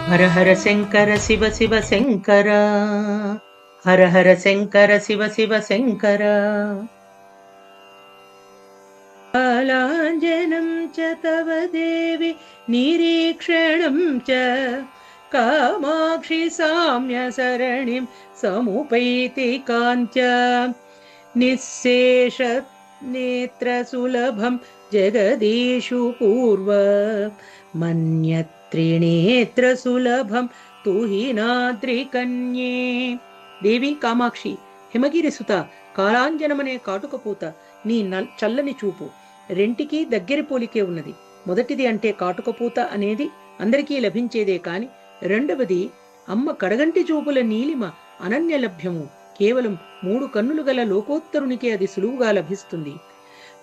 హర హర శంకర శివ శివ శంకర, హర హర శంకర శివ శివ శంకర. కాలాంజనం చ తవ దేవి నిరీక్షణం చ కామాక్షి సామ్య సరణిం సముపైతి కాంచ నిశ్శేష నేత్ర సులభం జగదీషు పూర్వ మన్యత్రినేత్ర సులభం తుహినాద్రికన్యే. దేవి కామాక్షి, హిమగిరి సుత, కాలాంజనమనే కాటుకపోత, నీ చల్లని చూపు రెంటికి దగ్గరి పోలికే ఉన్నది. మొదటిది అంటే కాటుకపోత అనేది అందరికీ లభించేదే కాని, రెండవది అమ్మ కడగంటి చూపుల నీలిమ అనన్య లభ్యము. కేవలం 3 కన్నులు గల లోకోత్తరునికే అది సులువుగా లభిస్తుంది.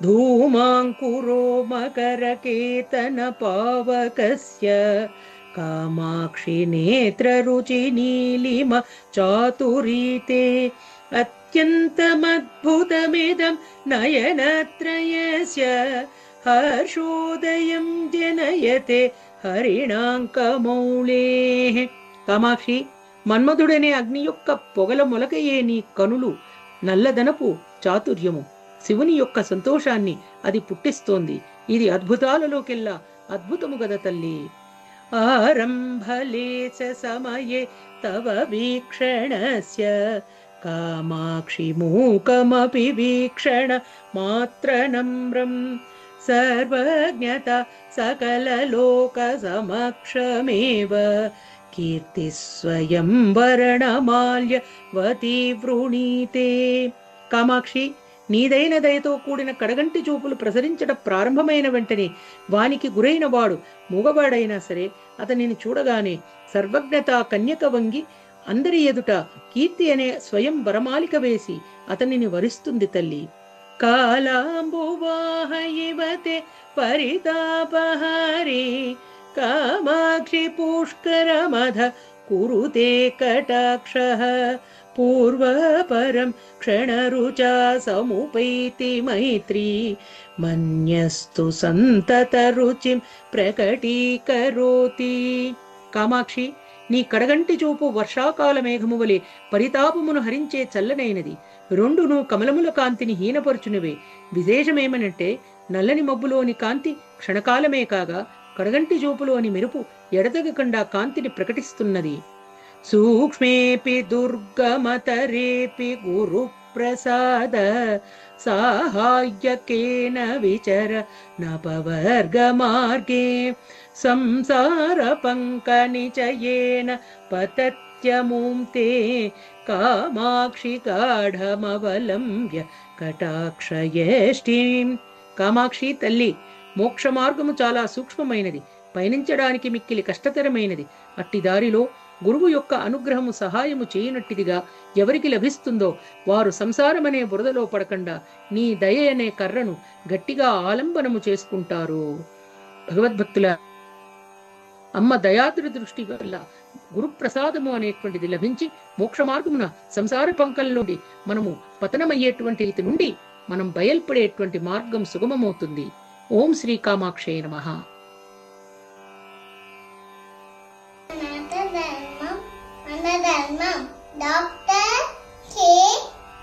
ధూమాంకురో మకరకేతన పావకస్య కామాక్షి నేత్ర రుచి నీలిమ చాతురీతే అత్యంతమద్భుతమిదం నయనత్రయస్య హర్షోదయం జనయతే హరిణాంకమౌళే. కామాక్షి, మన్మధుడనే అగ్ని యొక్క పొగల మొలకయే నీ కనులు నల్లదనపు చాతుర్యము. శివుని యొక్క సంతోషాన్ని అది పుట్టిస్తోంది. ఇది అద్భుతాలలోకెల్లా అద్భుతము గద తల్లి. ఆరంభలేశ సమయే తవ వీక్షణస్య కామాక్షి మూకమపి వీక్షణ మాత్ర నమ్రం సర్వజ్ఞత సకల లోక సమక్షమేవ కీర్తి స్వయం వరణమాల్యవతి వృణీతే. కామాక్షి, నీదైన దయతో కూడిన కడగంటి చూపులు ప్రసరించడం ప్రారంభమైన వెంటనే వానికి గురైన వాడు మూగవాడైనా సరే అతనిని చూడగానే సర్వజ్ఞత కన్యక వంగి అందరి ఎదుట కీర్తి అనే స్వయం వరమాలిక వేసి అతనిని వరిస్తుంది తల్లి. కాలాంబువాహయివతే పరితాపహారి కామాక్షి పుష్కరమధ కురుతే కటాక్షః పూర్వపరం క్షణరుచా సముపైతి మైత్రీ మన్యస్తు సంతత రుచిం ప్రకటీకరోతి. కామాక్షి, నీ కడగంటి చూపు వర్షాకాల మేఘము వలె పరితాపమును హరించే చల్లనైనది. రెండును కమలముల కాంతిని హీనపరుచునివే. విశేషమేమనంటే నల్లని మబ్బులోని కాంతి క్షణకాలమే కాగా కడగంటి చూపులోని మెరుపు ఎడతెగకుండా కాంతిని ప్రకటిస్తున్నది. సూక్ష్మేపి దుర్గమతరేపి గురు ప్రసాద సాహాయ్యకేన విచర నపవర్గ మార్గే సంసార పంక నిచయేన పతత్యముంతే కామాక్షి గాఢమవలంబ్య కటాక్షయేష్టిం. కామాక్షి తల్లి, మోక్ష మార్గము చాలా సూక్ష్మమైనది, పయనించడానికి మిక్కిలి కష్టతరమైనది. అట్టి దారిలో గురువు యొక్క అనుగ్రహము సహాయము చేయనట్టిదిగా ఎవరికి లభిస్తుందో వారు సంసారమనే బురదలో పడకుండా నీ దయ అనే కర్రను గట్టిగా ఆలంబనము చేసుకుంటారు. భగవద్భక్తుల అమ్మ దయాద్రి దృష్టి వల్ల గురుప్రసాదము అనేటువంటిది లభించి మోక్ష మార్గమున సంసార పంకల్లోండి మనము పతనమయ్యేటువంటి రీతి నుండి మనం బయల్పడేటువంటి మార్గం సుగమమవుతుంది. ఓం శ్రీ కామాక్షే నమః. డాక్టర్ కే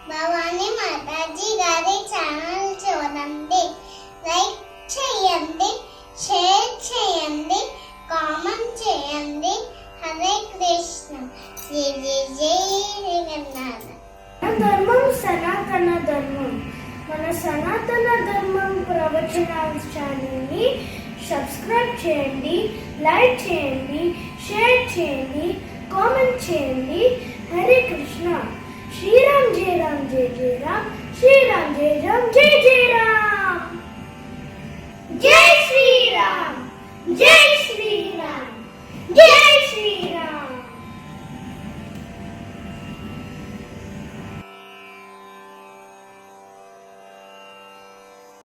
భవానీ మాతాజీ గారి ఛానల్ చూడండి, లైక్ చేయండి, షేర్ చేయండి, కామెంట్ చేయండి. హరే కృష్ణ. జై జై జై జగన్నాథ. ధర్మం సనాతన ధర్మం. మన సనాతన ధర్మం ప్రవచనాన్ని సబ్స్క్రైబ్ చేయండి, లైక్ చేయండి, షేర్ చేయండి, కామెంట్ చేయండి. హరే కృష్ణ. శ్రీరామ్ జయ రామ్ జయ జయ రామ్, శ్రీరామ్ జయ రామ్ జయ జయ రామ్, జై శ్రీరామ్.